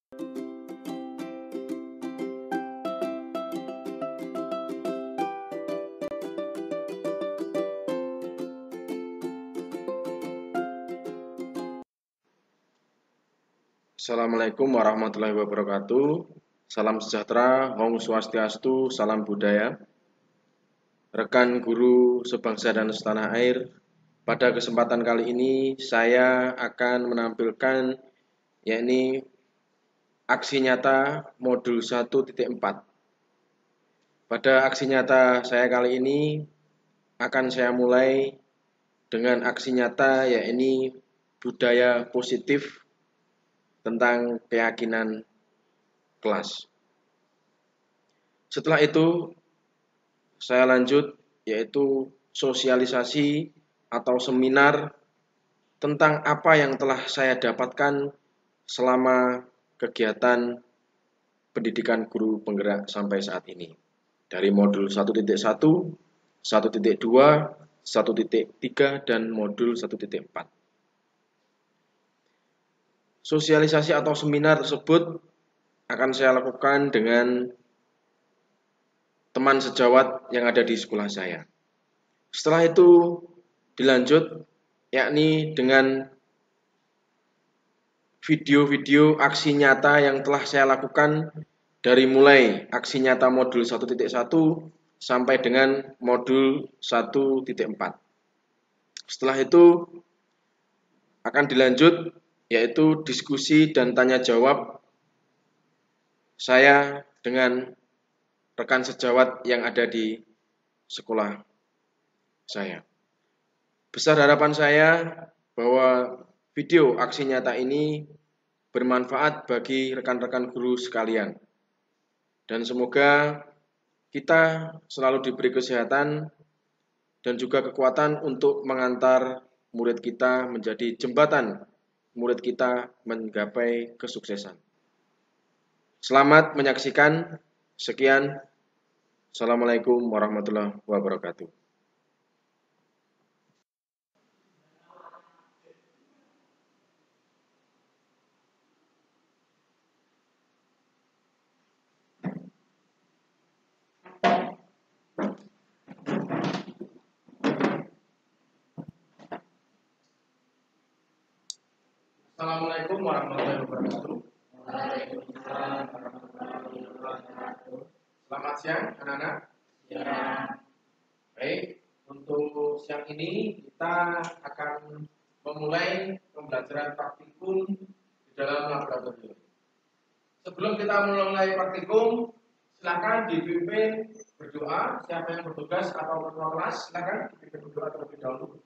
Assalamualaikum warahmatullahi wabarakatuh. Salam sejahtera, Om Swastiastu, salam budaya. Rekan guru sebangsa dan setanah air, pada kesempatan kali ini saya akan menampilkan yakni aksi nyata modul 1.4. Pada aksi nyata saya kali ini akan saya mulai dengan aksi nyata yakni budaya positif tentang keyakinan kelas. Setelah itu saya lanjut yaitu sosialisasi atau seminar tentang apa yang telah saya dapatkan selama kegiatan pendidikan guru penggerak sampai saat ini. Dari modul 1.1, 1.2, 1.3 dan modul 1.4. Sosialisasi atau seminar tersebut akan saya lakukan dengan teman sejawat yang ada di sekolah saya. Setelah itu dilanjut yakni dengan video-video aksi nyata yang telah saya lakukan dari mulai aksi nyata modul 1.1 sampai dengan modul 1.4. Setelah itu akan dilanjut yaitu diskusi dan tanya jawab saya dengan rekan sejawat yang ada di sekolah saya. Besar harapan saya bahwa video aksi nyata ini bermanfaat bagi rekan-rekan guru sekalian. Dan semoga kita selalu diberi kesehatan dan juga kekuatan untuk mengantar murid kita menjadi jembatan murid kita menggapai kesuksesan. Selamat menyaksikan. Sekian. Assalamualaikum warahmatullahi wabarakatuh. Assalamualaikum warahmatullahi wabarakatuh. Waalaikumsalam warahmatullahi wabarakatuh. Selamat siang anak-anak. Ya. Baik, untuk siang ini kita akan memulai pembelajaran praktikum di dalam laboratorium. Sebelum kita mulai praktikum, silakan dipimpin berdoa. Siapa yang bertugas atau ketua kelas, silakan dipimpin berdoa terlebih dahulu.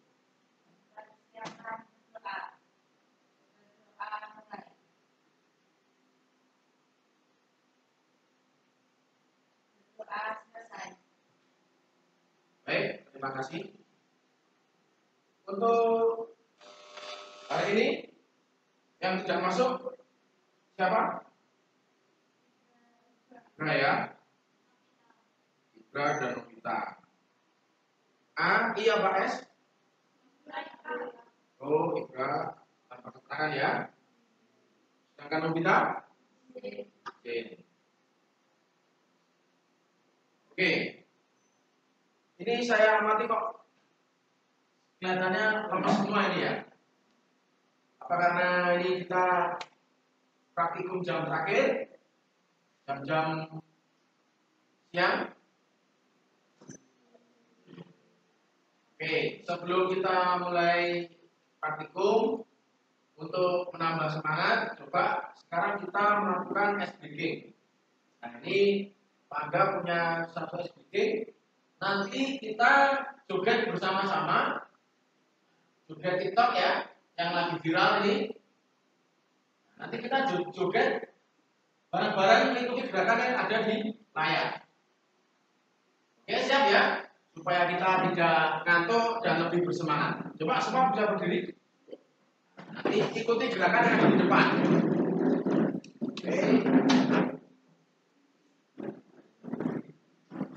Baik, terima kasih. Untuk hari ini yang tidak masuk siapa? Ibra ya. Ibra dan Novita. A, I apa S? Oh, Ibra tanpa keterangan ya. Sedangkan Novita? Oke. Ini saya amati kok kelihatannya lemas semua ini ya. Apa karena ini kita praktikum jam terakhir, jam-jam siang? Oke, sebelum kita mulai praktikum, untuk menambah semangat, coba sekarang kita melakukan SBG. Nah ini Pak Angga punya satu SBG. Nanti kita joget bersama-sama, joget TikTok ya, yang lagi viral ini. Nanti kita joget bareng-bareng mengikuti gerakan yang ada di layar. Oke, siap ya? Supaya kita tidak ngantuk dan lebih bersemangat. Coba semua bisa berdiri. Nanti ikuti gerakan yang ada di depan. Oke.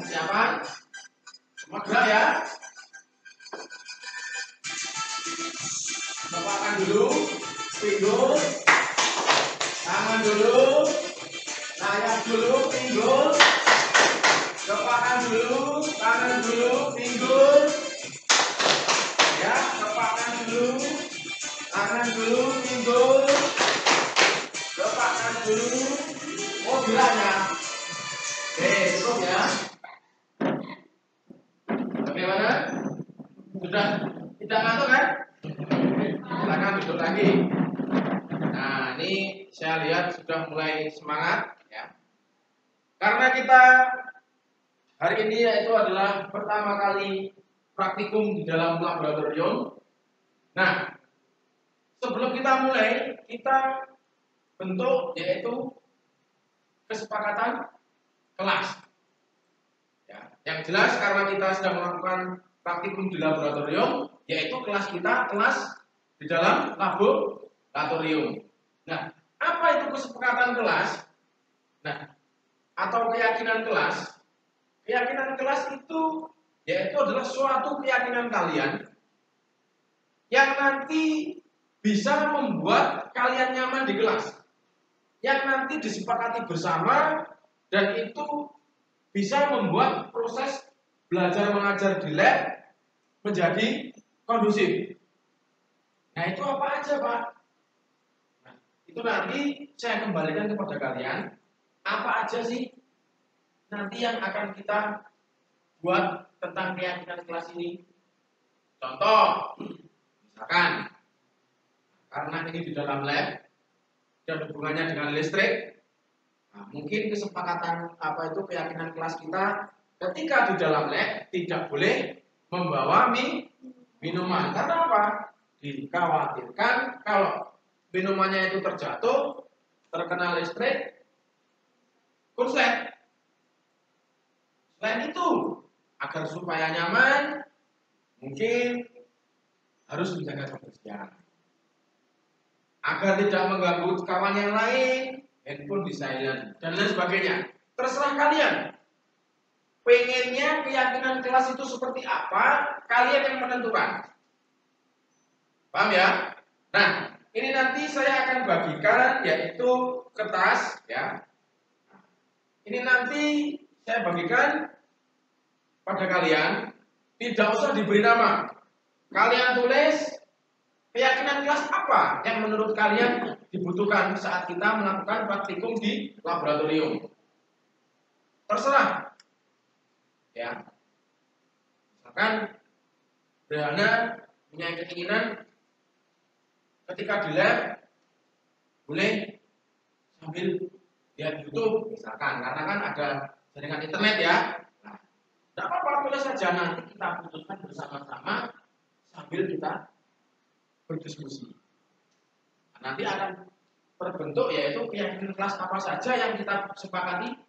Siapa? Semua gerak ya. Bapak akan dulu, pinggul, tangan dulu. dulu, layak dulu, pinggul. Kepakkan dulu, tangan dulu, pinggul. Ya, kepakkan dulu, tangan dulu, pinggul. Kepakkan dulu. Oh, bilangnya. Oke, cukup ya. Bagaimana? Sudah tidak ngantuk kan? Silakan duduk lagi. Nah, ini saya lihat sudah mulai semangat ya. Karena kita hari ini yaitu adalah pertama kali praktikum di dalam laboratorium. Nah, sebelum kita mulai, kita bentuk yaitu kesepakatan kelas. Ya, yang jelas karena kita sedang melakukan praktikum di laboratorium, yaitu kelas kita kelas di dalam laboratorium. Nah, apa itu kesepakatan kelas? Nah, atau keyakinan kelas? Keyakinan kelas itu yaitu adalah suatu keyakinan kalian yang nanti bisa membuat kalian nyaman di kelas, yang nanti disepakati bersama dan itu bisa membuat proses belajar mengajar di lab menjadi kondusif. Nah, itu apa aja, Pak? Nah, itu nanti saya kembalikan kepada kalian. Apa aja sih nanti yang akan kita buat tentang keyakinan kelas ini? Contoh, misalkan karena ini di dalam lab dan hubungannya dengan listrik, nah, mungkin kesepakatan apa itu keyakinan kelas kita ketika di dalam lab tidak boleh membawa minuman. Karena apa? Dikhawatirkan kalau minumannya itu terjatuh, terkena listrik, konslet. Selain itu, agar supaya nyaman, mungkin harus menjaga kebersihan. Agar tidak mengganggu kawan yang lain, handphone di silent, dan lain sebagainya. Terserah kalian. Pengennya keyakinan kelas itu seperti apa, kalian yang menentukan. Paham ya? Nah, ini nanti saya akan bagikan yaitu kertas ya. Ini nanti saya bagikan pada kalian, tidak usah diberi nama. Kalian tulis keyakinan kelas apa yang menurut kalian dibutuhkan saat kita melakukan praktikum di laboratorium. Terserah. Ya. Misalkan Brahana punya keinginan ketika di lab boleh sambil lihat YouTube misalkan, karena kan ada jaringan internet ya. Nah, tidak apa-apa, tulis saja, nanti kita putuskan bersama-sama sambil kita berdiskusi. Nah, nanti akan terbentuk yaitu keyakinan kelas apa saja yang kita sepakati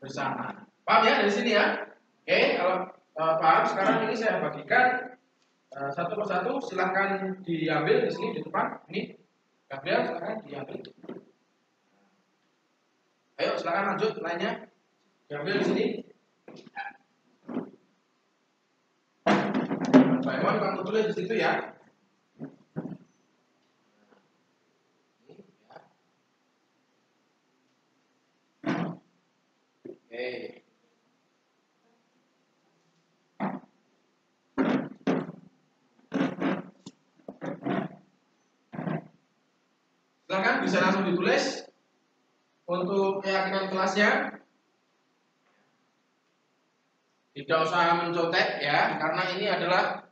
bersama. Paham ya dari sini ya? Oke, kalau paham sekarang ini saya bagikan satu persatu. Silahkan diambil di sini di depan. Ini Gabriel, silahkan diambil. Ayo silakan lanjut lainnya. Diambil di sini. Pak Iwan, kamu tulis di situ ya. Oke. Silakan bisa langsung ditulis untuk keyakinan kelasnya. Tidak usah mencontek ya, karena ini adalah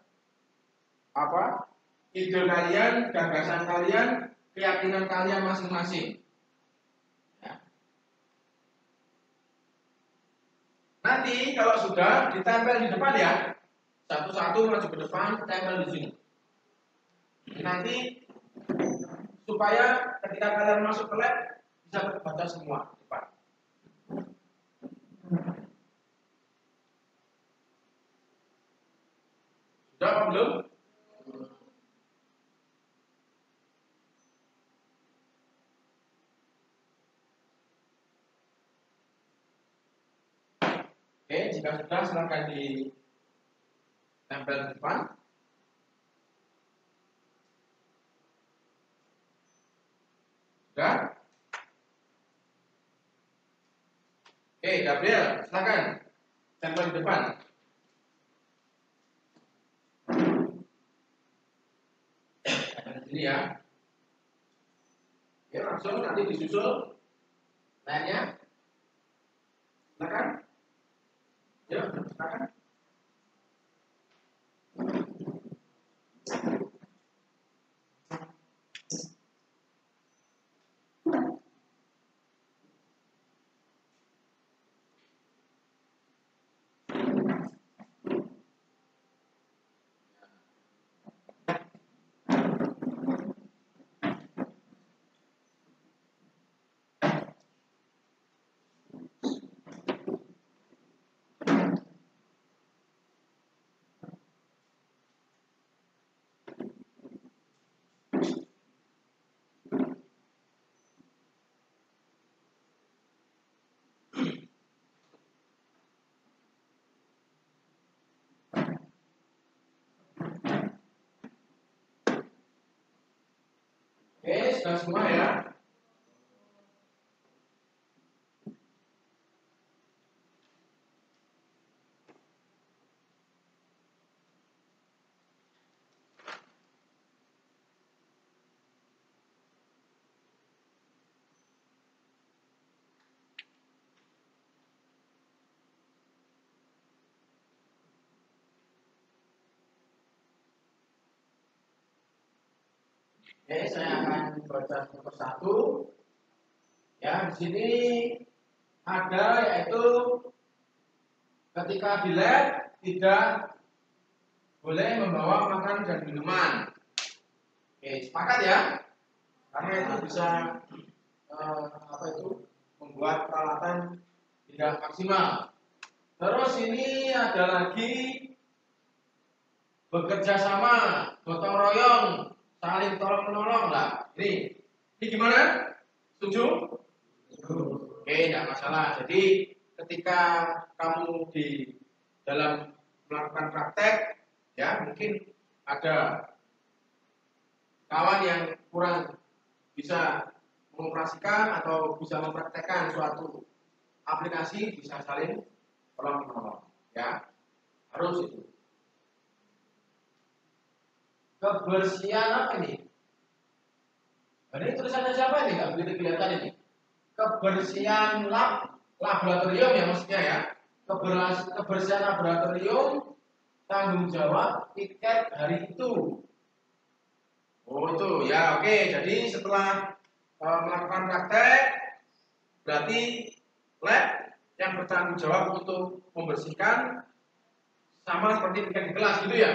apa? Ide kalian, gagasan kalian, keyakinan kalian masing-masing. Ya. Nanti kalau sudah ditempel di depan ya, satu-satu maju ke depan, tempel di sini. Nanti supaya ketika kalian masuk ke lab bisa terbaca semua di depan. Sudah apa belum? Oke, jika sudah silakan ditempel di depan. Sudah? Oke, Gabriel, silakan. Sampel di depan. Ada di sini ya. Ya, langsung nanti disusul lainnya. Silakan. Ya, silakan. Oke, sudah semua ya. Oke, saya akan baca satu persatu. Ya, di sini ada yaitu ketika di lab tidak boleh membawa makan dan minuman. Oke, sepakat ya? Karena itu bisa membuat peralatan tidak maksimal. Terus ini ada lagi bekerja sama, gotong royong, saling tolong menolong lah. Ini gimana? Setuju? Oke, tidak masalah. Jadi ketika kamu di dalam melakukan praktek, ya mungkin ada kawan yang kurang bisa mengoperasikan atau bisa mempraktekkan suatu aplikasi, bisa saling tolong menolong. Ya, harus itu. Kebersihan apa ini? Ini tulisannya siapa ini? Nggak begitu kelihatan ini. Kebersihan laboratorium ya maksudnya ya. Kebersihan laboratorium, tanggung jawab tiket hari itu. Oh itu ya, oke. Jadi setelah melakukan praktek, berarti lab yang bertanggung jawab untuk membersihkan sama seperti tiket di kelas gitu ya.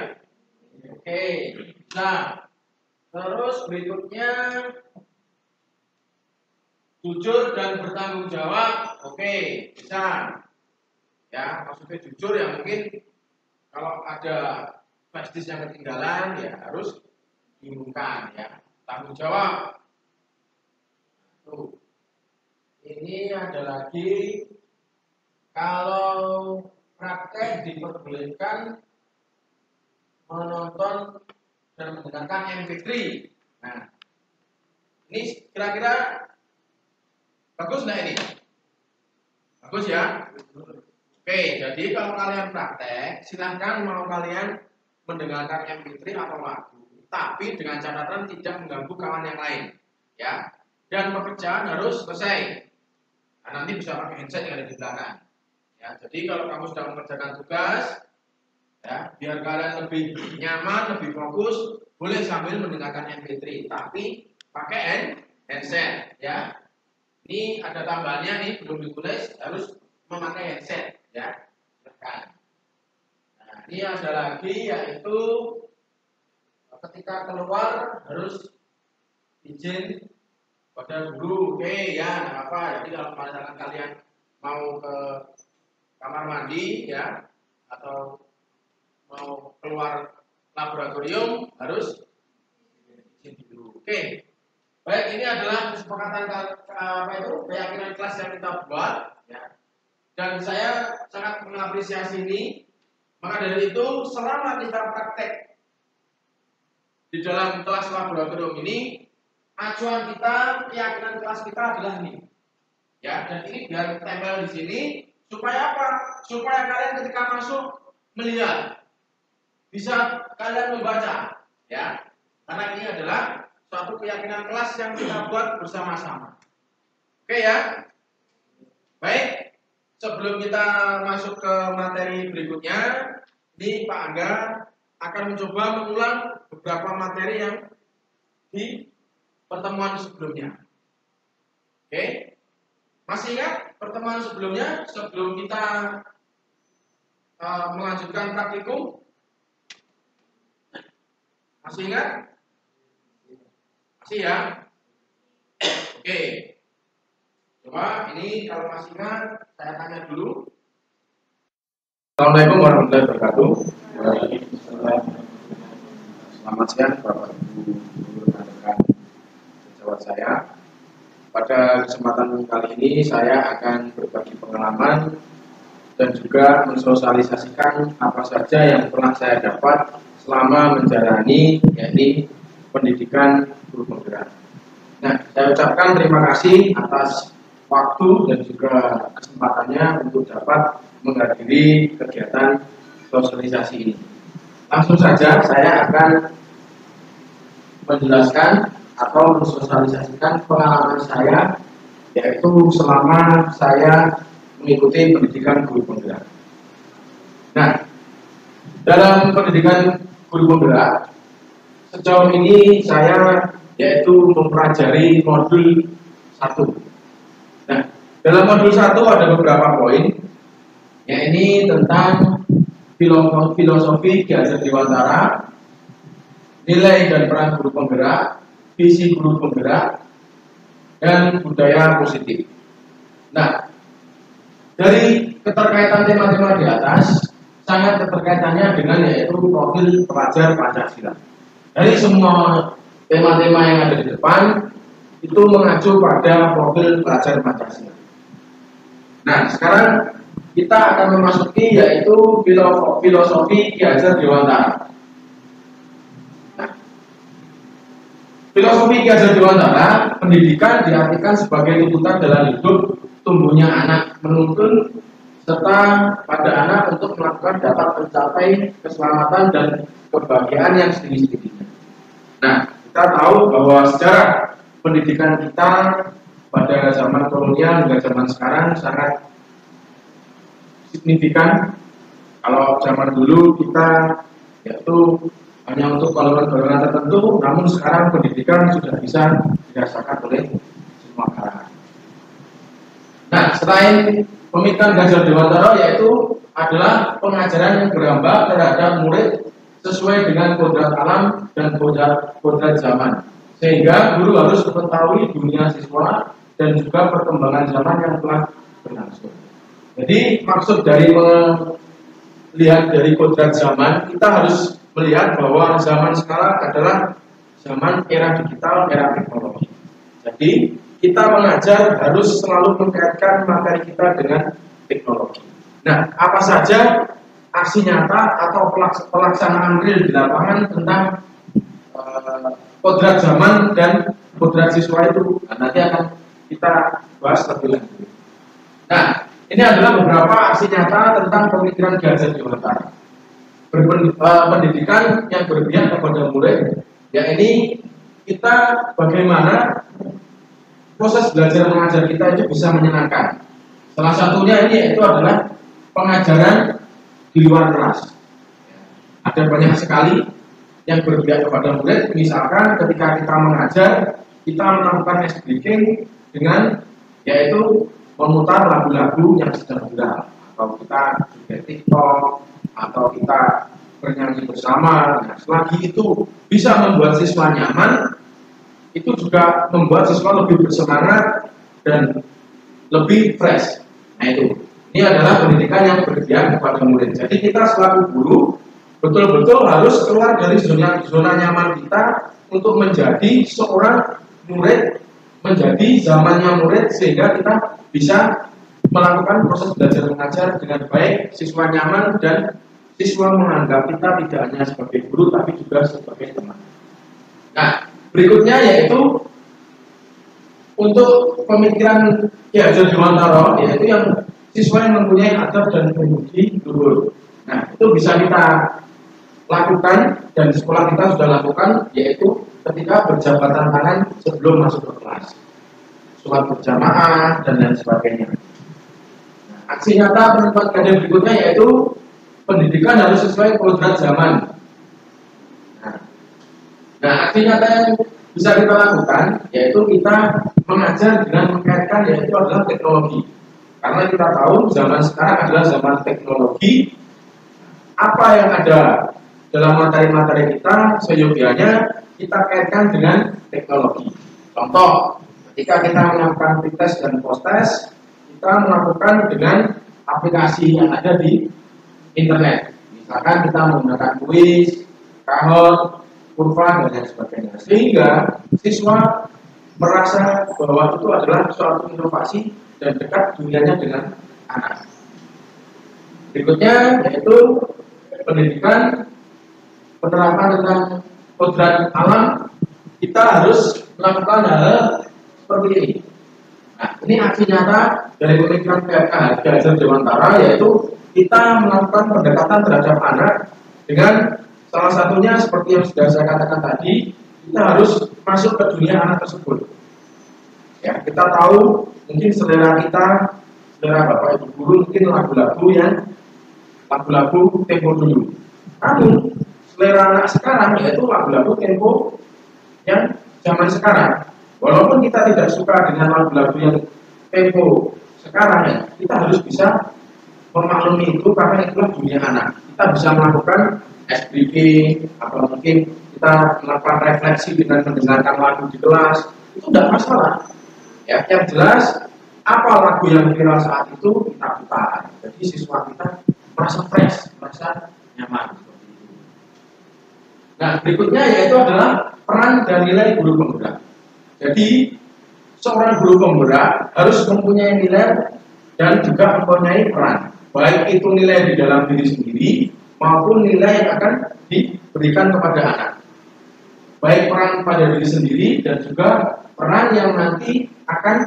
Oke. Nah, terus berikutnya jujur dan bertanggung jawab. Oke, bisa. Ya, maksudnya jujur ya mungkin kalau ada flash disk yang ketinggalan ya harus diumumkan ya. Tanggung jawab. Tuh. Ini ada lagi kalau praktek diperbolehkan menonton dan mendengarkan MP3. Nah, ini kira-kira bagus nggak ini? Bagus ya? Oke, jadi kalau kalian praktek, silahkan mau kalian mendengarkan MP3 atau lagu, tapi dengan catatan tidak mengganggu kawan yang lain, ya. Dan pekerjaan harus selesai. Nah, nanti bisa pakai headset yang ada di belakang. Ya, jadi kalau kamu sedang mengerjakan tugas, ya, biar kalian lebih nyaman, lebih fokus, boleh sambil mendengarkan MP3, tapi pakai headset, ya. Ini ada tambahannya nih, belum ditulis, harus memakai headset, ya. Silakan. Nah, ini ada lagi yaitu ketika keluar harus izin pada guru. Oke, ya, nggak apa-apa. Jadi kalau misalkan kalian mau ke kamar mandi, ya, atau mau keluar laboratorium harus izin dulu. Oke. Baik, ini adalah kesepakatan keyakinan kelas yang kita buat, ya. Dan saya sangat mengapresiasi ini. Maka dari itu, selama kita praktek di dalam kelas laboratorium ini, acuan kita, keyakinan kelas kita adalah ini. Ya, dan ini biar tempel di sini supaya apa? Supaya kalian ketika masuk melihat, bisa kalian membaca, ya. Karena ini adalah suatu keyakinan kelas yang kita buat bersama-sama. Oke ya. Baik, sebelum kita masuk ke materi berikutnya, ini Pak Angga akan mencoba mengulang beberapa materi yang di pertemuan sebelumnya. Oke. Masih ingat pertemuan sebelumnya sebelum kita melanjutkan praktikum? Masih ingat? Masih ya? Oke. Coba ini kalau masih ingat saya tanya dulu. Assalamualaikum warahmatullahi wabarakatuh. Selamat siang Bapak Ibu guru dan rekan sejawat saya. Pada kesempatan kali ini saya akan berbagi pengalaman dan juga mensosialisasikan apa saja yang pernah saya dapat selama menjalani yakni pendidikan guru penggerak. Nah, saya ucapkan terima kasih atas waktu dan juga kesempatannya untuk dapat menghadiri kegiatan sosialisasi ini. Langsung saja saya akan menjelaskan atau mensosialisasikan pengalaman saya, yaitu selama saya mengikuti pendidikan guru penggerak. Nah, dalam pendidikan guru penggerak sejauh ini saya yaitu mempelajari modul 1. Nah, dalam modul 1 ada beberapa poin, yaitu tentang filosofi Ki Hajar Dewantara, nilai dan peran guru penggerak, visi guru penggerak, dan budaya positif. Nah, dari keterkaitan tema-tema di atas, sangat keterkaitannya dengan yaitu profil pelajar Pancasila. Dari semua tema-tema yang ada di depan, itu mengacu pada profil pelajar Pancasila. Nah, sekarang kita akan memasuki yaitu filosofi Ki Hajar Dewantara. Filosofi Ki Hajar Dewantara, pendidikan diartikan sebagai tuntutan dalam hidup tumbuhnya anak, menuntun serta pada anak untuk melakukan dapat mencapai keselamatan dan kebahagiaan yang setinggi-tingginya. Nah, kita tahu bahwa sejarah pendidikan kita pada zaman kolonial hingga zaman sekarang sangat signifikan. Kalau zaman dulu kita yaitu hanya untuk golongan-golongan tertentu, namun sekarang pendidikan sudah bisa dirasakan oleh semua kalangan. Nah, selain pemikiran Ki Hajar Dewantara yaitu adalah pengajaran yang berambah terhadap murid sesuai dengan kodrat alam dan kodrat zaman, sehingga guru harus mengetahui dunia siswa dan juga perkembangan zaman yang telah berlangsung. Jadi maksud dari melihat dari kodrat zaman, kita harus melihat bahwa zaman sekarang adalah zaman era digital, era teknologi. Jadi kita mengajar harus selalu mengkaitkan materi kita dengan teknologi. Nah, apa saja aksi nyata atau pelaksanaan real di lapangan tentang kodrat zaman dan kodrat siswa itu, nanti akan kita bahas lebih lanjut. Nah, ini adalah beberapa aksi nyata tentang pemikiran Ki Hajar Dewantara. Pendidikan yang berpihak kepada murid, ya ini kita bagaimana proses belajar mengajar kita itu bisa menyenangkan. Salah satunya ini yaitu adalah pengajaran di luar kelas. Ada banyak sekali yang berpihak kepada murid. Misalkan ketika kita mengajar, kita melakukan ice breaking dengan yaitu memutar lagu-lagu yang sedang viral, atau kita di TikTok, atau kita bernyanyi bersama. Nah, selagi itu bisa membuat siswa nyaman, itu juga membuat siswa lebih bersemangat dan lebih fresh. Nah, ini adalah pendidikan yang berpihak kepada murid. Jadi kita selaku guru betul-betul harus keluar dari zona nyaman kita untuk menjadi seorang murid, menjadi zamannya murid, sehingga kita bisa melakukan proses belajar mengajar dengan baik, siswa nyaman dan siswa menganggap kita tidak hanya sebagai guru tapi juga sebagai teman. Nah, berikutnya yaitu untuk pemikiran Ki Hajar Dewantara, yaitu yang siswa yang mempunyai adab dan budi luhur. Nah, itu bisa kita lakukan dan di sekolah kita sudah lakukan, yaitu ketika berjabatan tangan sebelum masuk ke kelas, sholat berjamaah dan lain sebagainya. Nah, aksi nyata pendapat kajian berikutnya yaitu pendidikan harus sesuai kodrat zaman. Nah, aksi nyata yang bisa kita lakukan yaitu kita mengajar dengan mengkaitkan yaitu adalah teknologi. Karena kita tahu zaman sekarang adalah zaman teknologi. Apa yang ada dalam materi-materi kita seyogianya kita kaitkan dengan teknologi. Contoh, ketika kita melakukan pretest dan post-test, kita melakukan dengan aplikasi yang ada di internet. Misalkan kita menggunakan kuis, Kahoot, kurva, dan lain sebagainya. Sehingga siswa merasa bahwa itu adalah suatu inovasi dan dekat dunianya dengan anak. Berikutnya yaitu pendidikan penerapan tentang kodrat alam. Kita harus melakukan hal seperti ini. Nah, ini aksi nyata dari pemikiran Ki Hajar Dewantara, yaitu kita melakukan pendekatan terhadap anak dengan salah satunya seperti yang sudah saya katakan tadi, kita harus masuk ke dunia anak tersebut. Ya, kita tahu mungkin selera kita, selera Bapak Ibu guru mungkin lagu-lagu tempo dulu. Namun selera anak sekarang yaitu lagu-lagu tempo yang zaman sekarang. Walaupun kita tidak suka dengan lagu-lagu yang tempo sekarang, ya, kita harus bisa memaklumi itu karena itulah dunia anak. Kita bisa melakukan SBG atau mungkin kita melakukan refleksi dengan mendengarkan lagu di kelas, itu tidak masalah. Ya, yang jelas apa lagu yang viral saat itu kita putar. Jadi siswa kita merasa fresh, merasa nyaman. Nah, berikutnya yaitu adalah peran dan nilai guru penggerak. Jadi seorang guru penggerak harus mempunyai nilai dan juga mempunyai peran. Baik itu nilai di dalam diri sendiri maupun nilai yang akan diberikan kepada anak. Baik peran pada diri sendiri dan juga peran yang nanti akan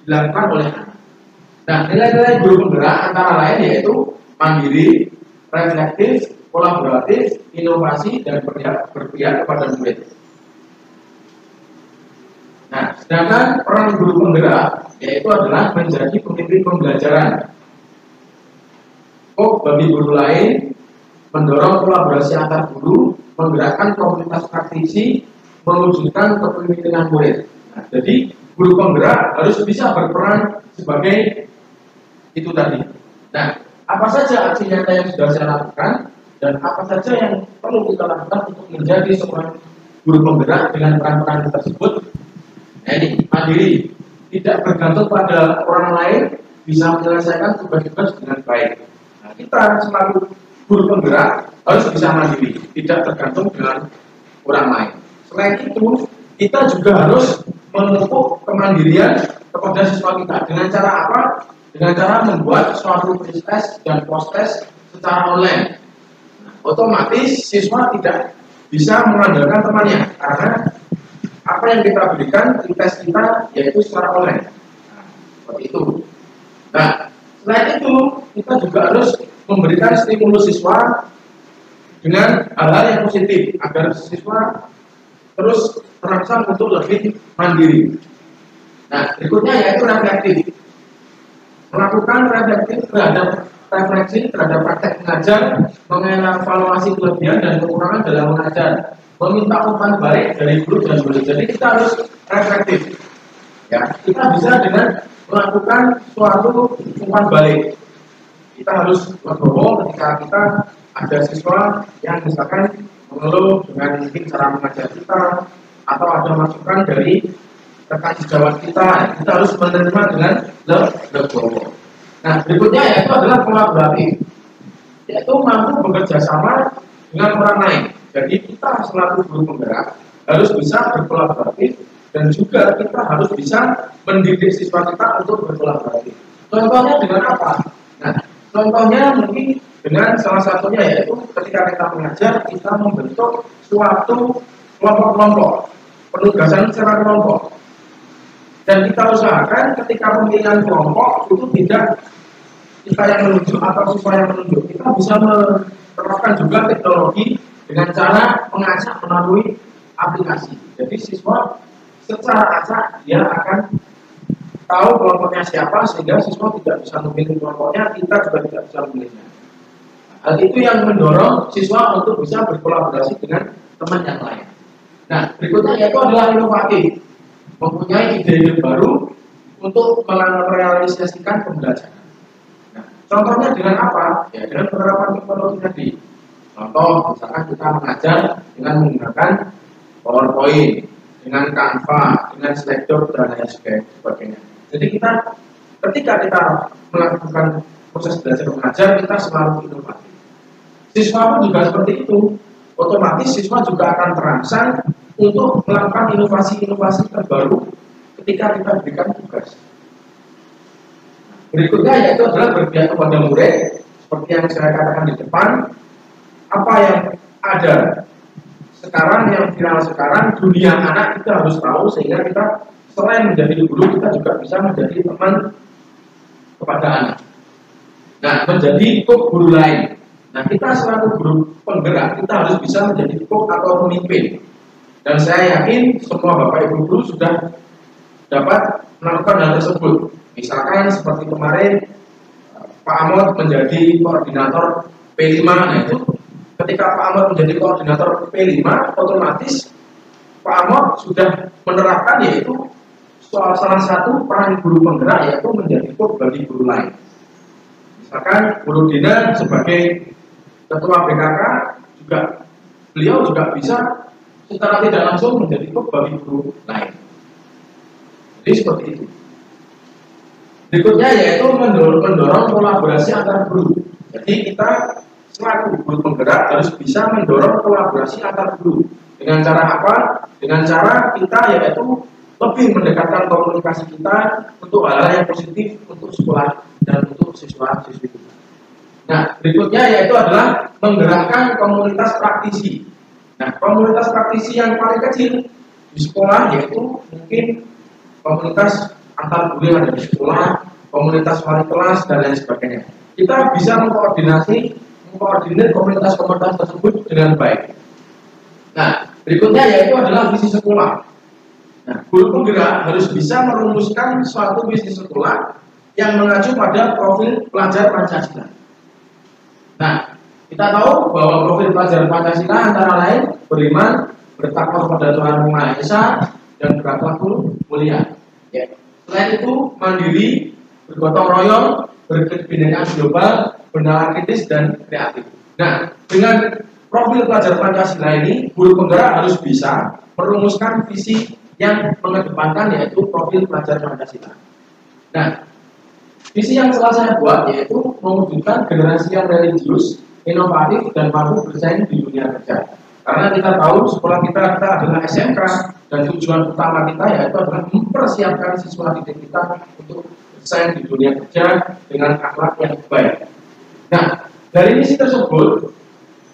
dilakukan oleh anak. Nah, nilai-nilai guru penggerak antara lain yaitu mandiri, reflektif, kolaboratif, inovasi, dan berpihak kepada murid. Nah, sedangkan peran guru penggerak yaitu adalah menjadi pemimpin pembelajaran. Bagi guru lain, mendorong kolaborasi antar guru, menggerakkan komunitas praktisi, mewujudkan kepemimpinan murid. Nah, jadi guru penggerak harus bisa berperan sebagai itu tadi. Nah, apa saja aksi nyata yang sudah saya lakukan dan apa saja yang perlu kita lakukan untuk menjadi seorang guru penggerak dengan peran-peran tersebut? Nah, ini mandiri, tidak bergantung pada orang lain, bisa menyelesaikan tugas-tugas dengan baik. Nah, kita selalu guru penggerak harus bisa mandiri, tidak tergantung dengan orang lain. Selain itu, kita juga harus memupuk kemandirian kepada siswa kita. Dengan cara apa? Dengan cara membuat suatu pretest dan post-test secara online. Nah, otomatis siswa tidak bisa mengandalkan temannya karena apa yang kita berikan di tes kita yaitu secara online. Nah, seperti itu. Nah, selain itu kita juga harus memberikan stimulus siswa dengan hal-hal yang positif agar siswa terus terangsang untuk lebih mandiri. Nah, berikutnya yaitu reflektif. Melakukan refleksi terhadap praktek mengajar, mengevaluasi kelebihan dan kekurangan dalam mengajar, meminta umpan balik dari guru dan murid. Jadi kita harus reflektif. Ya, kita bisa dengan melakukan suatu umpan balik. Kita harus legowo ketika kita ada siswa yang misalkan mengeluh dengan mungkin cara mengajar kita atau ada masukan dari rekan sejawat kita harus menerima dengan legowo. Nah, berikutnya yaitu adalah kolaboratif, yaitu mampu bekerja sama dengan orang lain. Jadi kita selaku guru penggerak harus bisa berkolaboratif dan juga kita harus bisa mendidik siswa kita untuk berkolaboratif. Contohnya dengan apa? Nah, contohnya mungkin dengan salah satunya yaitu ketika kita mengajar, kita membentuk suatu kelompok-kelompok, penugasan secara kelompok. Dan kita usahakan ketika pemilihan kelompok itu tidak kita yang menunjuk atau siswa yang menunjuk. Kita bisa menerapkan juga teknologi dengan cara mengacak melalui aplikasi. Jadi siswa secara acak dia akan tahu kelompoknya siapa, sehingga siswa tidak bisa memilih kelompoknya, kita juga tidak bisa memilihnya. Hal itu yang mendorong siswa untuk bisa berkolaborasi dengan teman yang lain. Nah, berikutnya yaitu adalah inovatif, mempunyai ide-ide baru untuk merealisasikan pembelajaran. Nah, contohnya dengan apa? Ya, dengan penerapan teknologi tadi. Contoh, misalkan kita mengajar dengan menggunakan PowerPoint, dengan Canva, dengan Slido, dan lain sebagainya. Jadi ketika kita melakukan proses belajar mengajar, kita selalu inovatif. Siswa pun juga seperti itu. Otomatis siswa juga akan terangsang untuk melakukan inovasi-inovasi terbaru ketika kita berikan tugas. Berikutnya yaitu adalah berpihak kepada murid, seperti yang saya katakan di depan. Apa yang ada sekarang, yang viral sekarang, dunia anak kita harus tahu, sehingga kita selain menjadi guru, kita juga bisa menjadi teman kepada anak. Nah, menjadi coach guru lain. Nah, kita selaku guru penggerak, kita harus bisa menjadi coach atau pemimpin. Dan saya yakin semua Bapak Ibu guru sudah dapat melakukan hal tersebut. Misalkan seperti kemarin Pak Amod menjadi koordinator P5. Nah, itu ketika Pak Amod menjadi koordinator P5, otomatis Pak Amod sudah menerapkan yaitu salah satu peran guru penggerak, yaitu menjadi coach bagi guru lain. Misalkan Guru Dina sebagai ketua BKK juga, beliau juga bisa secara tidak langsung menjadi coach bagi guru lain. Jadi seperti itu. Berikutnya yaitu mendorong kolaborasi antar guru. Jadi kita selaku guru penggerak harus bisa mendorong kolaborasi antar guru. Dengan cara apa? Dengan cara kita yaitu lebih mendekatkan komunikasi kita untuk hal-hal yang positif untuk sekolah dan untuk siswa-siswi kita. Nah, berikutnya yaitu adalah menggerakkan komunitas praktisi. Nah, komunitas praktisi yang paling kecil di sekolah yaitu mungkin komunitas antar guru yang ada di sekolah, komunitas wali kelas, dan lain sebagainya. Kita bisa mengkoordinir komunitas-komunitas tersebut dengan baik. Nah, berikutnya yaitu adalah visi sekolah. Nah, guru penggerak harus bisa merumuskan suatu visi sekolah yang mengacu pada profil pelajar Pancasila. Nah, kita tahu bahwa profil pelajar Pancasila antara lain beriman, bertakwa kepada Tuhan Yang Maha Esa, dan berakhlak mulia. Ya. Selain itu, mandiri, bergotong royong, berkebinekaan global, bernalar kritis, dan kreatif. Nah, dengan profil pelajar Pancasila ini, guru penggerak harus bisa merumuskan visi yang mengedepankan yaitu profil pelajar Pancasila. Nah, visi yang telah saya buat yaitu mewujudkan generasi yang religius, inovatif, dan mampu bersaing di dunia kerja. Karena kita tahu sekolah kita adalah SMK, dan tujuan utama kita yaitu adalah mempersiapkan siswa didik kita untuk bersaing di dunia kerja dengan akhlak yang baik. Nah, dari misi tersebut,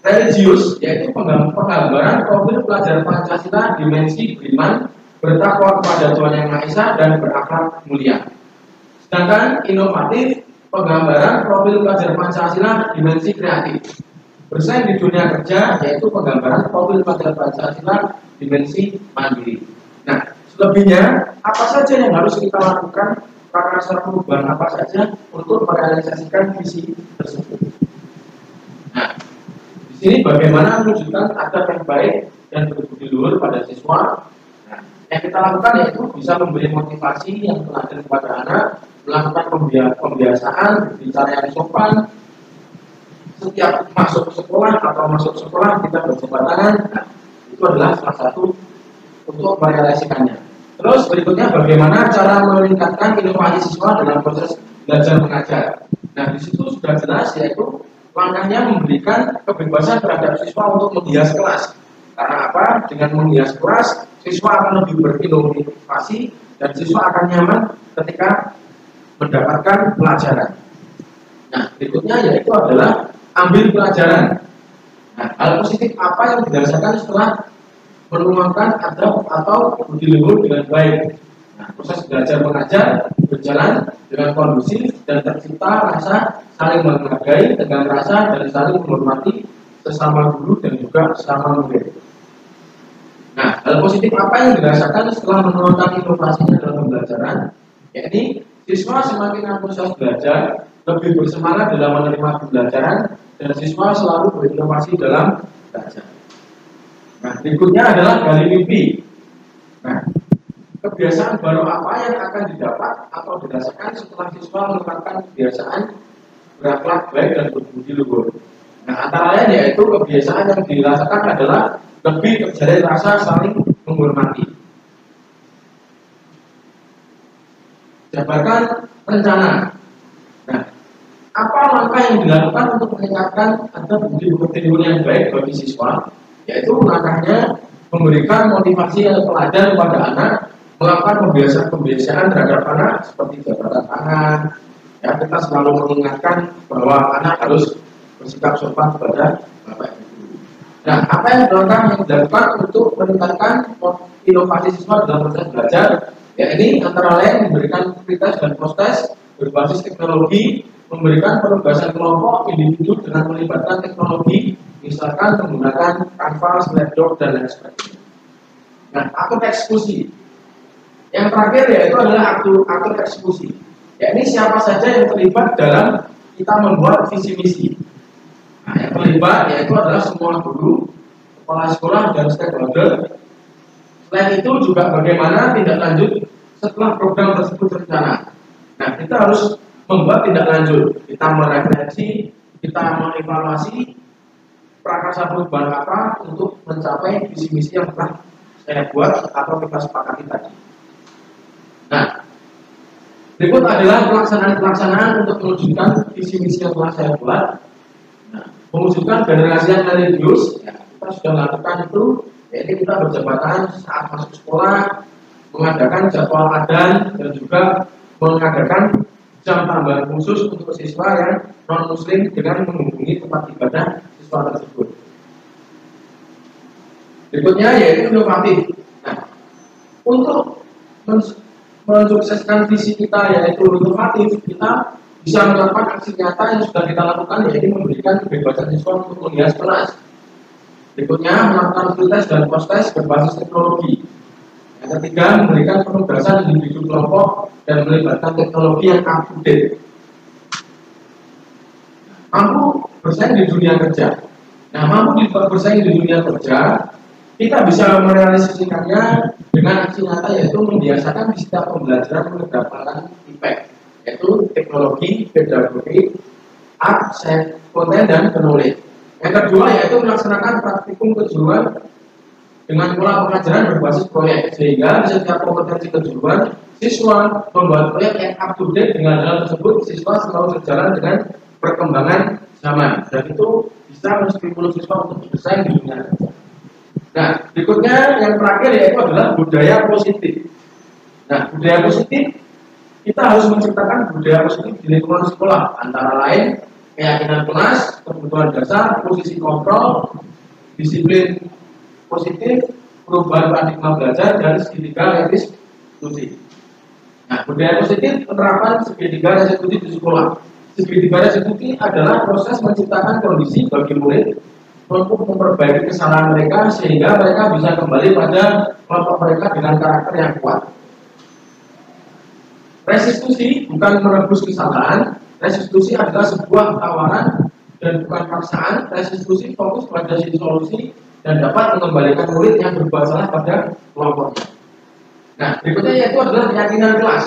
religius yaitu penggambaran profil pelajar Pancasila dimensi beriman, bertakwa kepada Tuhan Yang Maha Esa, dan berakhlak mulia. Sedangkan inovatif, penggambaran profil pelajar Pancasila dimensi kreatif, bersaing di dunia kerja yaitu penggambaran profil pelajar Pancasila dimensi mandiri. Nah, selebihnya apa saja yang harus kita lakukan, prakasa perubahan apa saja untuk merealisasikan visi tersebut. Nah, di sini bagaimana mewujudkan adab yang baik dan berbudi luhur pada siswa. Nah, yang kita lakukan yaitu bisa memberi motivasi yang teladan kepada anak, melakukan pembiasaan berbicara yang sopan. Setiap masuk sekolah atau masuk sekolah kita berjabat tangan. Nah, itu adalah salah satu untuk merealisasikannya. Terus berikutnya bagaimana cara meningkatkan inovasi siswa dalam proses belajar mengajar. Nah, di situ sudah jelas yaitu langkahnya memberikan kebebasan terhadap siswa untuk menghias kelas. Karena apa? Dengan menghias kelas, siswa akan lebih berinovasi dan siswa akan nyaman ketika mendapatkan pelajaran. Nah, berikutnya yaitu adalah ambil pelajaran. Nah, hal positif apa yang dirasakan setelah menuangkan adab atau budi luhur dengan baik? Nah, proses belajar mengajar berjalan dengan kondusif dan tercipta rasa saling menghargai, tegang rasa dan saling menghormati sesama guru dan juga sesama murid. Nah, hal positif apa yang dirasakan setelah menerapkan inovasinya dalam pembelajaran? Yakni siswa semakin antusias belajar, lebih bersemangat dalam menerima pembelajaran, dan siswa selalu berinovasi dalam belajar. Nah, berikutnya adalah gali mimpi. Nah, kebiasaan baru apa yang akan didapat atau dirasakan setelah siswa menerapkan kebiasaan berakhlak baik dan berbudi luhur? Nah, antara lain yaitu kebiasaan yang dirasakan adalah lebih terjalin rasa saling menghormati. Jabarkan rencana. Nah, apa langkah yang dilakukan untuk meningkatkan ada budi pekerti luhur yang baik bagi siswa? Yaitu langkahnya memberikan motivasi yang teladan kepada anak, melakukan pembiasaan terhadap anak seperti jabatan tangan. Ya, kita selalu mengingatkan bahwa anak harus bersikap sopan kepada bapak ibu. Nah, apa yang dilakukan untuk meningkatkan inovasi siswa dalam proses belajar? Ya, ini antara lain memberikan aktivitas dan proses berbasis teknologi, memberikan penugasan kelompok individu dengan melibatkan teknologi, misalkan menggunakan Canva, Slido, dan lain sebagainya. Nah, atur eksekusi. Yang terakhir yaitu adalah atur eksekusi. Ya, ini siapa saja yang terlibat dalam kita membuat visi misi. Nah, yang terlibat yaitu adalah semua guru, kepala sekolah, dan stakeholder. Selain itu juga bagaimana tindak lanjut setelah program tersebut terrencana. Nah, kita harus membuat tindak lanjut. Kita merefleksi, kita mengevaluasi prakarsa perubahan apa untuk mencapai visi misi yang telah saya buat atau kita sepakati tadi. Nah, berikut adalah pelaksanaan untuk mewujudkan visi misi yang telah saya buat. Nah, mewujudkan generasi yang religius, ya, kita sudah lakukan itu, yaitu kita berjabatan saat masuk sekolah, mengadakan jadwal adzan dan juga mengadakan jam tambahan khusus untuk siswa yang non-muslim dengan menghubungi tempat ibadah siswa tersebut. Berikutnya yaitu inovatif. Nah, untuk mensukseskan visi kita yaitu inovatif, kita bisa melakukan aksi nyata yang sudah kita lakukan, yaitu memberikan kebebasan siswa untuk menghias kelas. Berikutnya melakukan aktivitas dan proses berbasis teknologi. Yang ketiga memberikan penugasan individu kelompok dan melibatkan teknologi yang up to date. Mampu bersaing di dunia kerja. Nah, mampu bersaing di dunia kerja, kita bisa merealisasikannya dengan aksi nyata, yaitu membiasakan di setiap pembelajaran mengedepankan impact, yaitu teknologi, pedagogi, art, sains, konten, dan penulis. Yang kedua yaitu melaksanakan praktikum kejuruan dengan pola pengajaran berbasis proyek, sehingga di setiap kompetensi kejuruan siswa membuat proyek yang up to date. Dengan hal tersebut siswa selalu berjalan dengan perkembangan zaman, dan itu bisa menstimulus siswa untuk bersaing di dunia kerja. Nah, berikutnya yang terakhir yaitu adalah budaya positif. Nah, budaya positif, kita harus menciptakan budaya positif di lingkungan sekolah, antara lain keyakinan kelas, kebutuhan dasar, posisi kontrol, disiplin positif, perubahan paradigma belajar, dan segitiga restitusi. Nah, budaya positif penerapan segitiga restitusi di sekolah. Segitiga restitusi adalah proses menciptakan kondisi bagi murid untuk memperbaiki kesalahan mereka sehingga mereka bisa kembali pada kelompok mereka dengan karakter yang kuat. Restitusi bukan menebus kesalahan. Restitusi adalah sebuah tawaran dan bukan paksaan. Restitusi fokus pada solusi dan dapat mengembalikan murid yang berbuat salah pada kelompoknya. Nah, berikutnya yaitu adalah keyakinan kelas.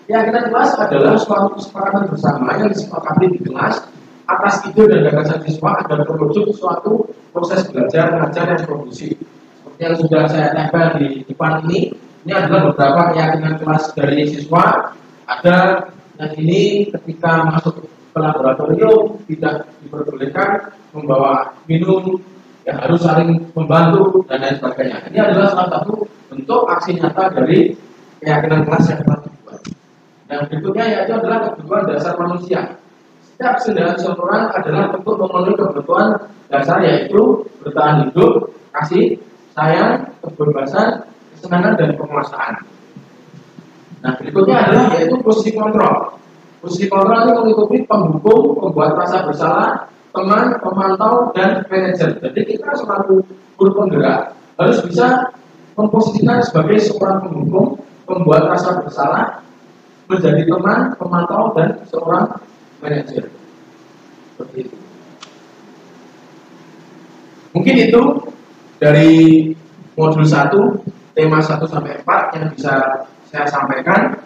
Keyakinan kelas adalah suatu kesepakatan bersama yang disepakati di kelas atas ide dan gagasan siswa agar terwujud suatu proses belajar mengajar yang kondusif. Seperti yang sudah saya tempel di depan ini adalah beberapa keyakinan kelas dari siswa. Ada yang ini ketika masuk ke laboratorium tidak diperbolehkan membawa minum, yang harus saling membantu dan lain sebagainya. Ini adalah salah satu bentuk aksi nyata dari keyakinan kelas yang telah dibuat. Dan berikutnya yaitu adalah kebutuhan dasar manusia. Setiap kesadaran seseorang adalah bentuk memenuhi kebutuhan dasar, yaitu bertahan hidup, kasih, sayang, kebebasan, kesenangan, dan penguasaan. Nah, berikutnya adalah yaitu posisi kontrol. Posisi kontrol ini meliputi penghukum, pembuat rasa bersalah, teman, pemantau, dan manajer. Jadi kita selaku guru penggerak harus bisa memposisikan sebagai seorang penghukum, pembuat rasa bersalah, menjadi teman, pemantau, dan seorang manajer. Seperti itu. Mungkin itu dari modul 1, tema 1 sampai 4 yang bisa saya sampaikan.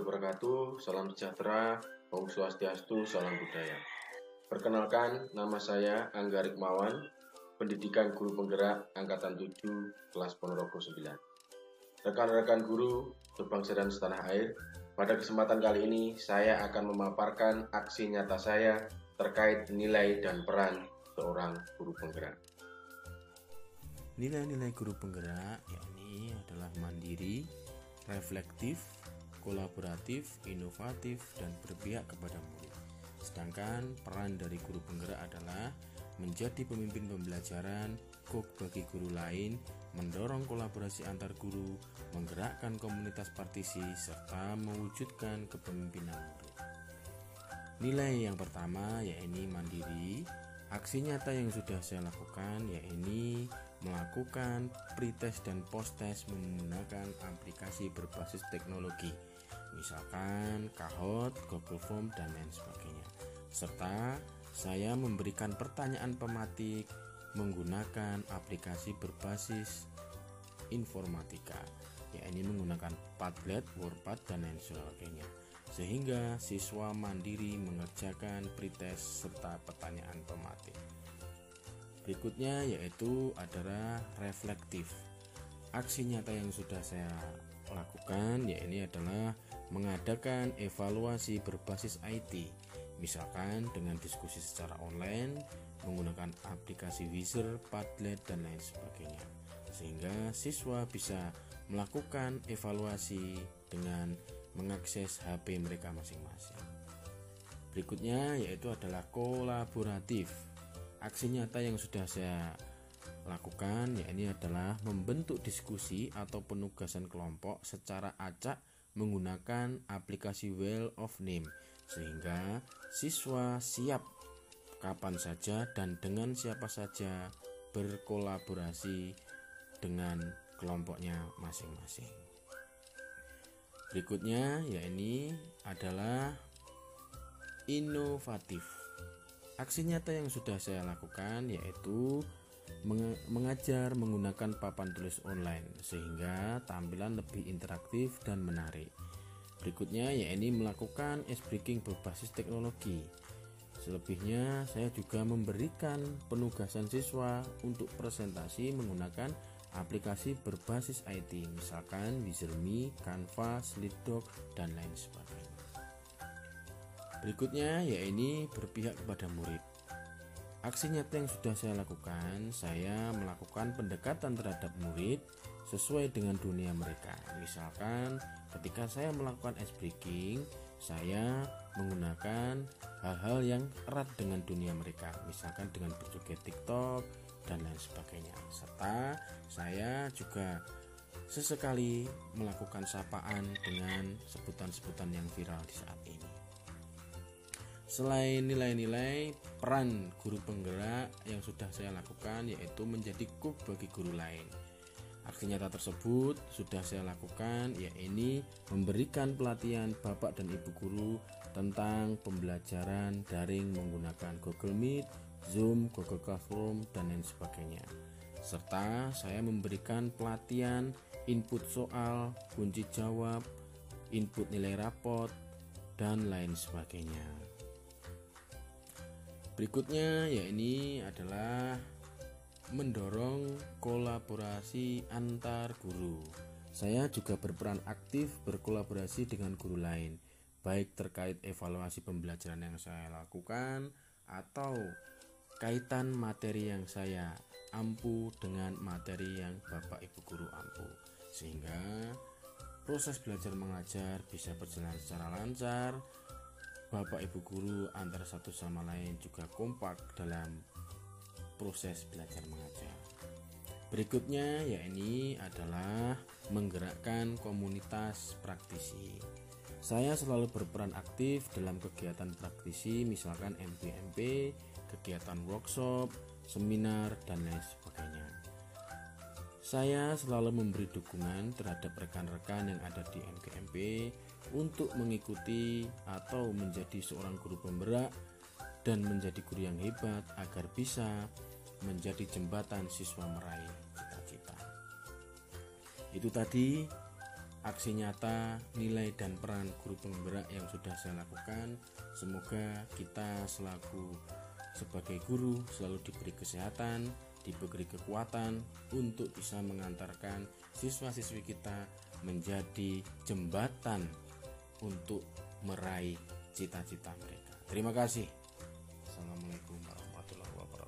wabarakatuh, salam sejahtera, Om Swastiastu, salam budaya. Perkenalkan, nama saya Angga Rikmawan, Pendidikan Guru Penggerak Angkatan 7, kelas Ponorogo 9. Rekan-rekan guru, sebangsa dan setanah air, pada kesempatan kali ini saya akan memaparkan aksi nyata saya terkait nilai dan peran seorang guru penggerak. Nilai-nilai guru penggerak yakni adalah mandiri, reflektif, kolaboratif, inovatif, dan berpihak kepada murid. Sedangkan peran dari guru penggerak adalah menjadi pemimpin pembelajaran, kok bagi guru lain, mendorong kolaborasi antar guru, menggerakkan komunitas partisi, serta mewujudkan kepemimpinan murid. Nilai yang pertama yakni mandiri. Aksi nyata yang sudah saya lakukan yakni melakukan pretest dan post-test menggunakan aplikasi berbasis teknologi, misalkan Kahoot, Google Form, dan lain sebagainya. Serta saya memberikan pertanyaan pematik menggunakan aplikasi berbasis informatika, yakni menggunakan Padlet, Wordpad, dan lain sebagainya, sehingga siswa mandiri mengerjakan pretest serta pertanyaan pematik. Berikutnya yaitu adalah reflektif. Aksi nyata yang sudah saya lakukan yakni adalah mengadakan evaluasi berbasis IT, misalkan dengan diskusi secara online menggunakan aplikasi Wizard, Padlet, dan lain sebagainya, sehingga siswa bisa melakukan evaluasi dengan mengakses HP mereka masing-masing. Berikutnya yaitu adalah kolaboratif. Aksi nyata yang sudah saya lakukan yakni adalah membentuk diskusi atau penugasan kelompok secara acak menggunakan aplikasi Wheel of Name, sehingga siswa siap kapan saja dan dengan siapa saja berkolaborasi dengan kelompoknya masing-masing. Berikutnya yakni adalah inovatif. Aksi nyata yang sudah saya lakukan yaitu mengajar menggunakan papan tulis online sehingga tampilan lebih interaktif dan menarik. Berikutnya yakni melakukan ice breaking berbasis teknologi. Selebihnya saya juga memberikan penugasan siswa untuk presentasi menggunakan aplikasi berbasis IT, misalkan Wizard.me, Canva, Slido, dan lain sebagainya. Berikutnya yakni berpihak kepada murid. Aksi nyata yang sudah saya lakukan, saya melakukan pendekatan terhadap murid sesuai dengan dunia mereka. Misalkan ketika saya melakukan ice breaking, saya menggunakan hal-hal yang erat dengan dunia mereka, misalkan dengan berjoget TikTok dan lain sebagainya. Serta saya juga sesekali melakukan sapaan dengan sebutan-sebutan yang viral di saat ini. Selain nilai-nilai, peran guru penggerak yang sudah saya lakukan yaitu menjadi cook bagi guru lain. Aksi nyata tersebut sudah saya lakukan yakni memberikan pelatihan Bapak dan Ibu guru tentang pembelajaran daring menggunakan Google Meet, Zoom, Google Classroom, dan lain sebagainya. Serta saya memberikan pelatihan input soal, kunci jawab, input nilai rapot, dan lain sebagainya. Berikutnya yakni adalah mendorong kolaborasi antar guru. Saya juga berperan aktif berkolaborasi dengan guru lain, baik terkait evaluasi pembelajaran yang saya lakukan atau kaitan materi yang saya ampu dengan materi yang Bapak Ibu guru ampu, sehingga proses belajar mengajar bisa berjalan secara lancar. Bapak Ibu guru antara satu sama lain juga kompak dalam proses belajar mengajar. Berikutnya yakni adalah menggerakkan komunitas praktisi. Saya selalu berperan aktif dalam kegiatan praktisi, misalkan MPMP, kegiatan workshop, seminar, dan lain sebagainya. Saya selalu memberi dukungan terhadap rekan-rekan yang ada di MPMP untuk mengikuti atau menjadi seorang guru penggerak dan menjadi guru yang hebat agar bisa menjadi jembatan siswa meraih cita-cita. Itu tadi aksi nyata, nilai dan peran guru penggerak yang sudah saya lakukan. Semoga kita selaku sebagai guru selalu diberi kesehatan, diberi kekuatan untuk bisa mengantarkan siswa-siswi kita menjadi jembatan untuk meraih cita-cita mereka. Terima kasih. Assalamualaikum warahmatullahi wabarakatuh.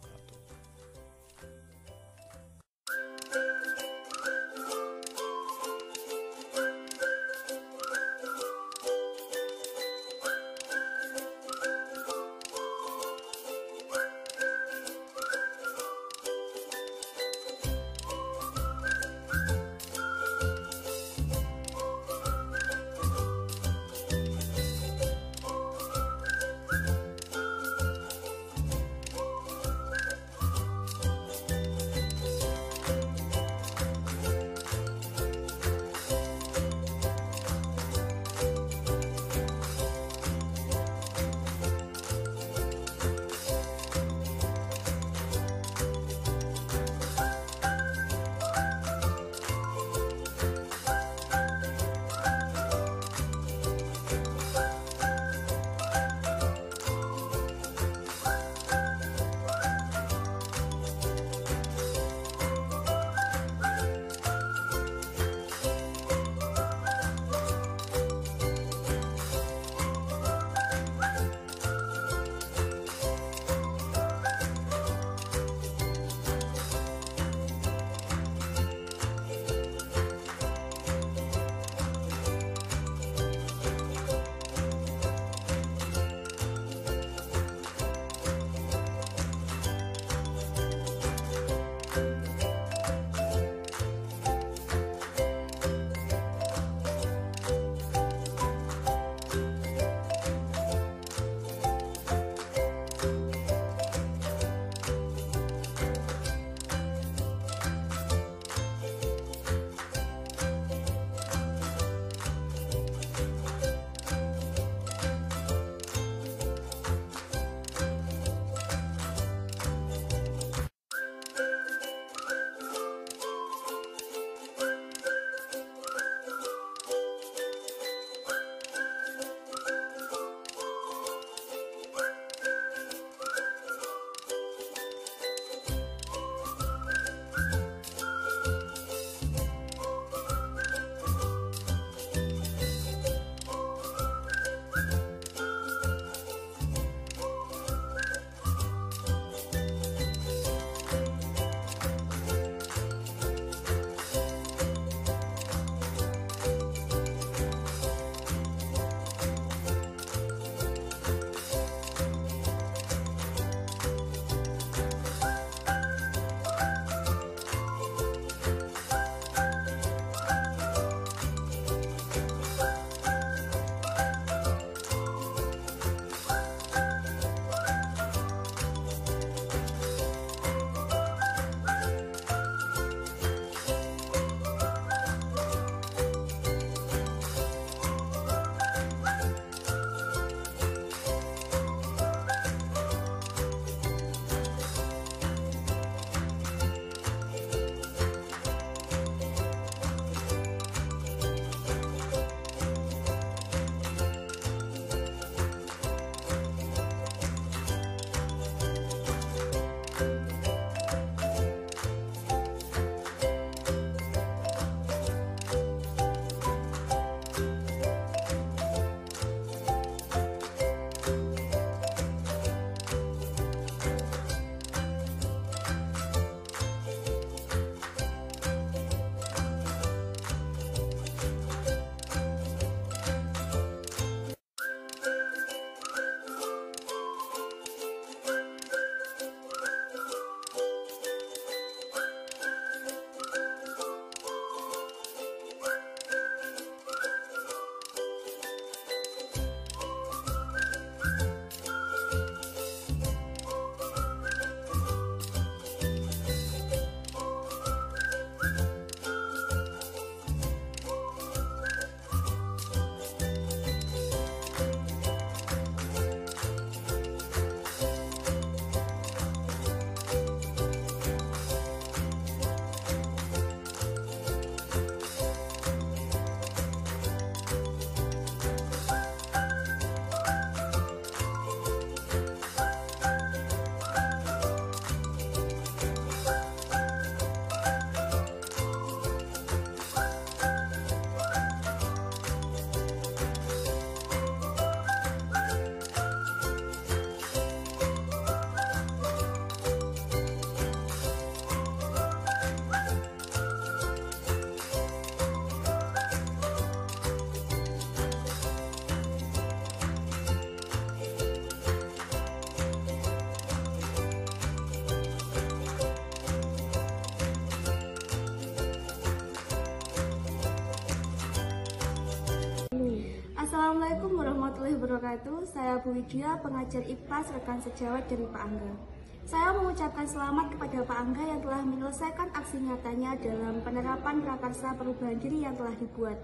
Assalamualaikum warahmatullahi wabarakatuh. Saya Bu Widya, pengajar IPA rekan sejawat dari Pak Angga. Saya mengucapkan selamat kepada Pak Angga yang telah menyelesaikan aksi nyatanya dalam penerapan prakarsa perubahan diri yang telah dibuat.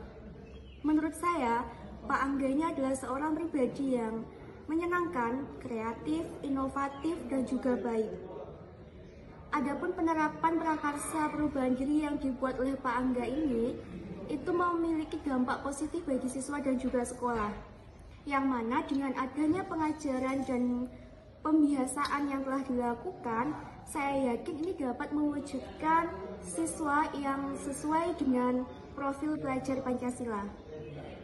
Menurut saya, Pak Angga ini adalah seorang pribadi yang menyenangkan, kreatif, inovatif, dan juga baik. Adapun penerapan prakarsa perubahan diri yang dibuat oleh Pak Angga ini, itu memiliki dampak positif bagi siswa dan juga sekolah. Yang mana dengan adanya pengajaran dan pembiasaan yang telah dilakukan, saya yakin ini dapat mewujudkan siswa yang sesuai dengan profil belajar Pancasila.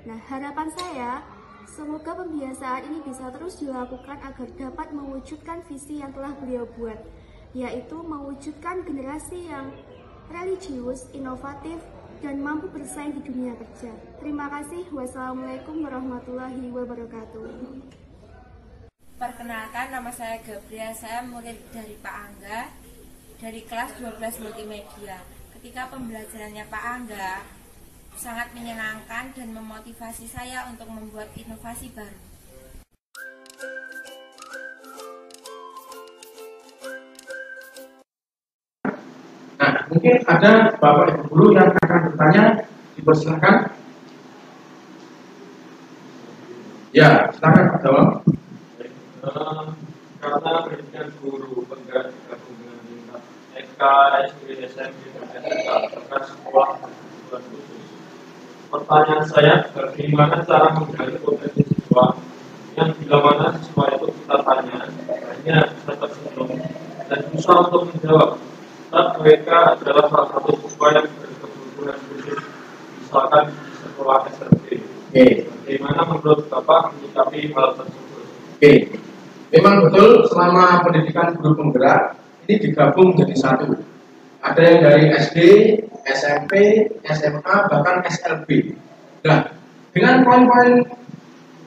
Nah, harapan saya, semoga pembiasaan ini bisa terus dilakukan agar dapat mewujudkan visi yang telah beliau buat, yaitu mewujudkan generasi yang religius, inovatif, dan mampu bersaing di dunia kerja. Terima kasih. Wassalamualaikum warahmatullahi wabarakatuh. Perkenalkan, nama saya Gabriel, saya murid dari Pak Angga dari kelas 12 Multimedia. Ketika pembelajarannya Pak Angga sangat menyenangkan dan memotivasi saya untuk membuat inovasi baru. Nah, mungkin ada Bapak Ibu guru yang akan bertanya, dipersilakan. Ya, silakan Pak Dawang. Karena pendidikan guru penggerak digabung dengan tingkat TK, SD, SMP, dan SMK serta sekolah kebutuhan khusus. Pertanyaan saya, bagaimana cara menggali potensi siswa yang bila mana siswa itu kita tanya hanya bisa tersinggung dan susah untuk menjawab saat mereka adalah salah satu siswa yang berkebutuhan khusus, misalkan di sekolah SMP. Bagaimana menurut Bapak menyikapi hal tersebut? Memang betul, selama pendidikan guru penggerak ini digabung jadi satu. Ada yang dari SD, SMP, SMA, bahkan SLB. Nah, dengan poin-poin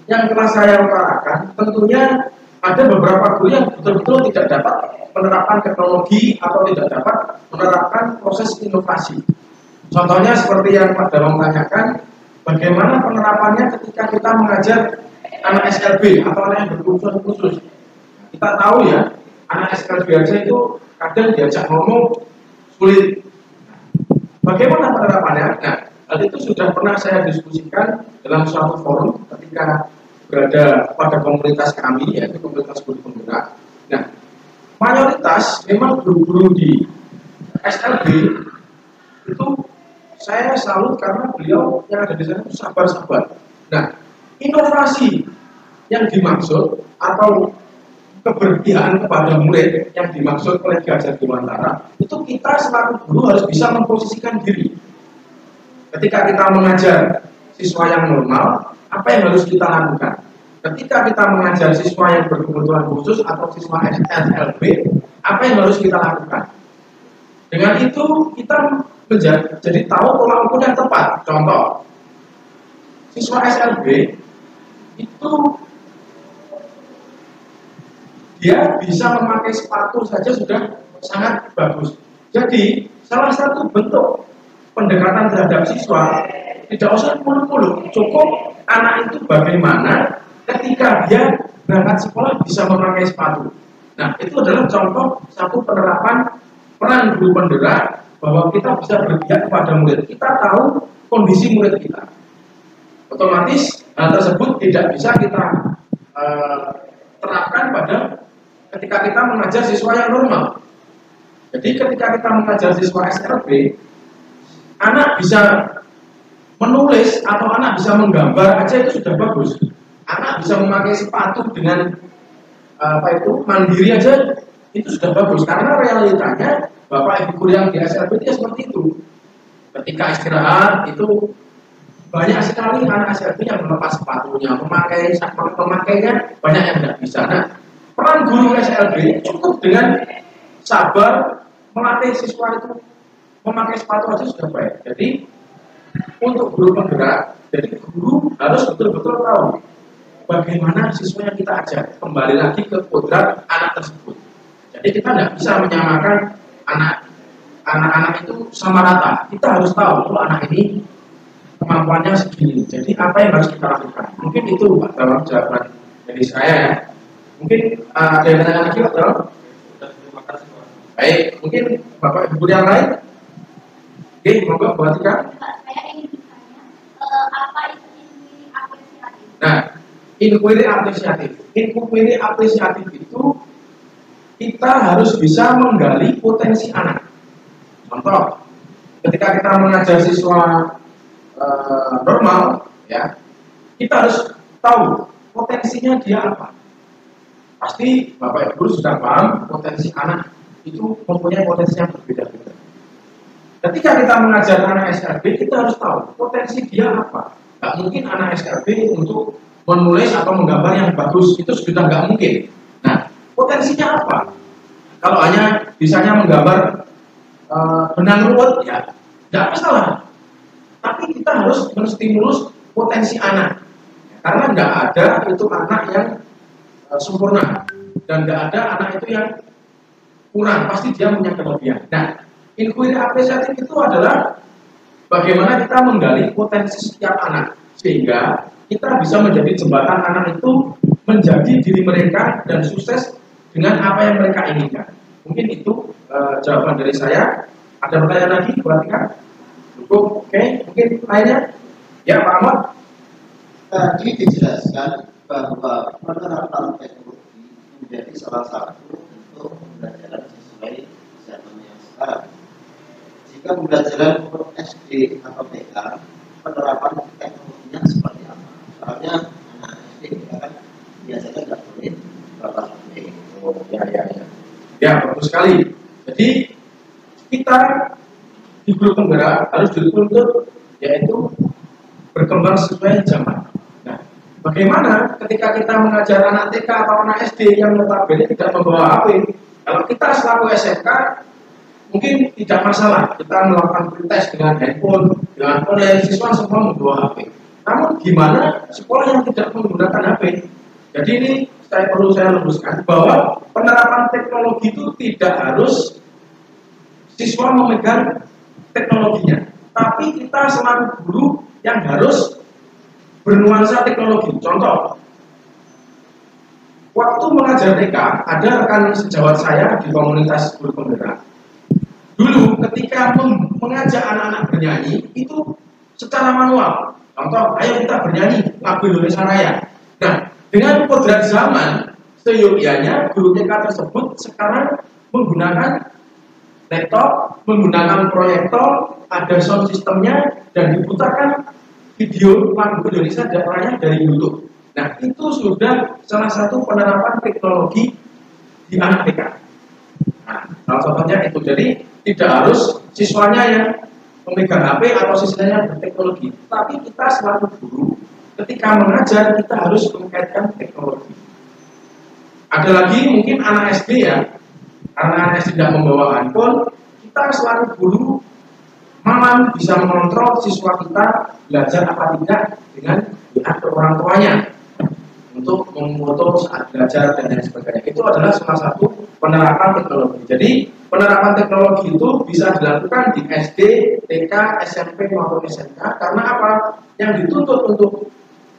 yang telah saya utarakan, tentunya ada beberapa guru yang betul-betul tidak dapat penerapan teknologi atau tidak dapat menerapkan proses inovasi. Contohnya seperti yang Pak Dawang tanyakan, bagaimana penerapannya ketika kita mengajar anak SLB atau anak yang berkebutuhan khusus. Kita tahu ya, anak SLB aja itu kadang diajak ngomong sulit. Bagaimana penerapannya? Nah, hal itu sudah pernah saya diskusikan dalam suatu forum ketika berada pada komunitas kami, yaitu komunitas guru penggerak. Nah, mayoritas memang guru-guru di SLB itu saya salut karena beliau yang ada di sana itu sabar-sabar. Nah, inovasi yang dimaksud atau keberpihakan kepada murid yang dimaksud oleh Ki Hajar Dewantara, itu kita selaku guru harus bisa memposisikan diri. Ketika kita mengajar siswa yang normal, apa yang harus kita lakukan? Ketika kita mengajar siswa yang berkebutuhan khusus atau siswa SLB, apa yang harus kita lakukan? Dengan itu kita jadi tahu pola ukur yang tepat. Contoh, siswa SLB itu dia bisa memakai sepatu saja sudah sangat bagus. Jadi salah satu bentuk pendekatan terhadap siswa tidak usah muluk-muluk, cukup anak itu bagaimana ketika dia berangkat sekolah bisa memakai sepatu. Nah, itu adalah contoh satu penerapan peran guru penggerak bahwa kita bisa berpihak kepada murid. Kita tahu kondisi murid kita. Otomatis hal tersebut tidak bisa kita terapkan pada ketika kita mengajar siswa yang normal. Jadi ketika kita mengajar siswa SLB, anak bisa menulis atau anak bisa menggambar aja itu sudah bagus. Anak bisa memakai sepatu dengan mandiri aja itu sudah bagus. Karena realitanya Bapak Ibu guru yang di SLB itu seperti itu. Ketika istirahat itu banyak sekali anak SLB yang melepas sepatunya, memakainya banyak yang tidak bisa. Nah, peran guru SLB cukup dengan sabar melatih siswa itu memakai sepatu aja sudah baik. Jadi untuk guru penggerak, jadi guru harus betul-betul tahu bagaimana siswa yang kita ajar. Kembali lagi ke kodrat anak tersebut. Jadi kita tidak bisa menyamakan anak-anak itu sama rata. Kita harus tahu kalau anak ini kemampuannya segini. Jadi apa yang harus kita lakukan? Mungkin itu Pak dalam jawaban dari saya ya. Mungkin ada yang tanya lagi Pak dalam? Terima kasih Pak. Baik, mungkin Bapak Ibu yang lain? Oke, monggo Bu Atika. Saya ingin bertanya, apa itu inquiry apresiatif? Nah, inquiry apresiatif. Inquiry apresiatif itu kita harus bisa menggali potensi anak. Contoh, ketika kita mengajar siswa normal, ya, kita harus tahu potensinya dia apa. Pasti Bapak Ibu sudah paham potensi anak itu mempunyai potensi yang berbeda-beda. Ketika kita mengajar anak SRB, kita harus tahu potensi dia apa. Nggak mungkin anak SRB untuk menulis atau menggambar yang bagus, itu sudah nggak mungkin. Nah, potensinya apa? Kalau hanya bisanya menggambar benang ruwet, ya nggak masalah. Tapi kita harus menstimulus potensi anak, karena nggak ada itu anak yang sempurna dan nggak ada anak itu yang kurang, pasti dia punya kelebihan. Nah, inquiry apresiatif itu adalah bagaimana kita menggali potensi setiap anak sehingga kita bisa menjadi jembatan anak itu menjadi diri mereka dan sukses dengan apa yang mereka inginkan. Mungkin itu jawaban dari saya. Ada pertanyaan lagi, Bu Atika? Cukup? Oke, mungkin lainnya? Ya, Pak Ahmad. Tadi dijelaskan bahwa penerapan teknologi menjadi salah satu untuk pembelajaran sesuai zaman yang sekarang. Jika pembelajaran untuk SD atau TK, penerapan teknologinya seperti apa? Soalnya anak SD kan biasanya nggak boleh berapa HP. Oh, ya. Ya, bagus sekali. Jadi kita di guru penggerak harus dituntut yaitu berkembang sesuai zaman. Nah, bagaimana ketika kita mengajar anak TK atau anak SD yang notabene tidak membawa HP? Kalau kita selaku SMK mungkin tidak masalah kita melakukan pretest dengan handphone, dengan online, siswa semua membawa HP. Namun gimana sekolah yang tidak menggunakan HP? Jadi ini perlu saya luruskan bahwa penerapan teknologi itu tidak harus siswa memegang teknologinya, tapi kita selaku guru yang harus bernuansa teknologi. Contoh, waktu mengajar TK, ada rekan sejawat saya di komunitas guru penggerak. Dulu ketika mengajak anak-anak bernyanyi, itu secara manual. Contoh, ayo kita bernyanyi lagu Indonesia Raya. Nah, dengan kodrat zaman, seyogyanya guru TK tersebut sekarang menggunakan laptop, menggunakan proyektor, ada sound systemnya, dan diputarkan video lagu Indonesia Raya dari YouTube. Nah, itu sudah salah satu penerapan teknologi di anak TK. Nah, salah satunya itu. Jadi tidak harus siswanya yang memegang HP atau siswanya berteknologi, tapi kita selaku guru ketika mengajar kita harus mengaitkan teknologi. Ada lagi mungkin anak SD ya, karena anak SD tidak membawa handphone, kita selaku guru malam bisa mengontrol siswa kita belajar apa tidak dengan lihat ke orang tuanya untuk memfoto saat belajar dan lain sebagainya. Itu adalah salah satu penerapan teknologi. Jadi penerapan teknologi itu bisa dilakukan di SD, TK, SMP maupun SMK. Karena apa? Yang dituntut untuk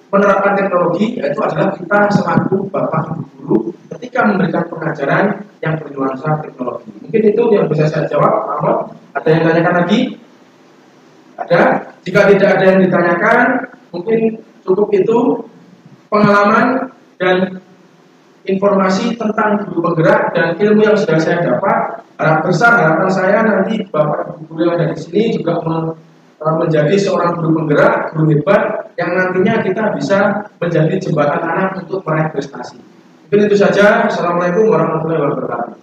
penerapan teknologi yaitu adalah kita selaku bapak ibu guru ketika memberikan pengajaran yang bernuansa teknologi. Mungkin itu yang bisa saya jawab, Pak Ahmad. Ada yang ditanyakan lagi? Ada? Jika tidak ada yang ditanyakan, mungkin cukup itu pengalaman dan informasi tentang guru penggerak dan ilmu yang sudah saya dapat. Harapan saya nanti bapak ibu guru yang ada di sini juga menjadi seorang guru penggerak, guru hebat yang nantinya kita bisa menjadi jembatan anak untuk meraih prestasi. Mungkin itu saja. Assalamualaikum warahmatullahi wabarakatuh.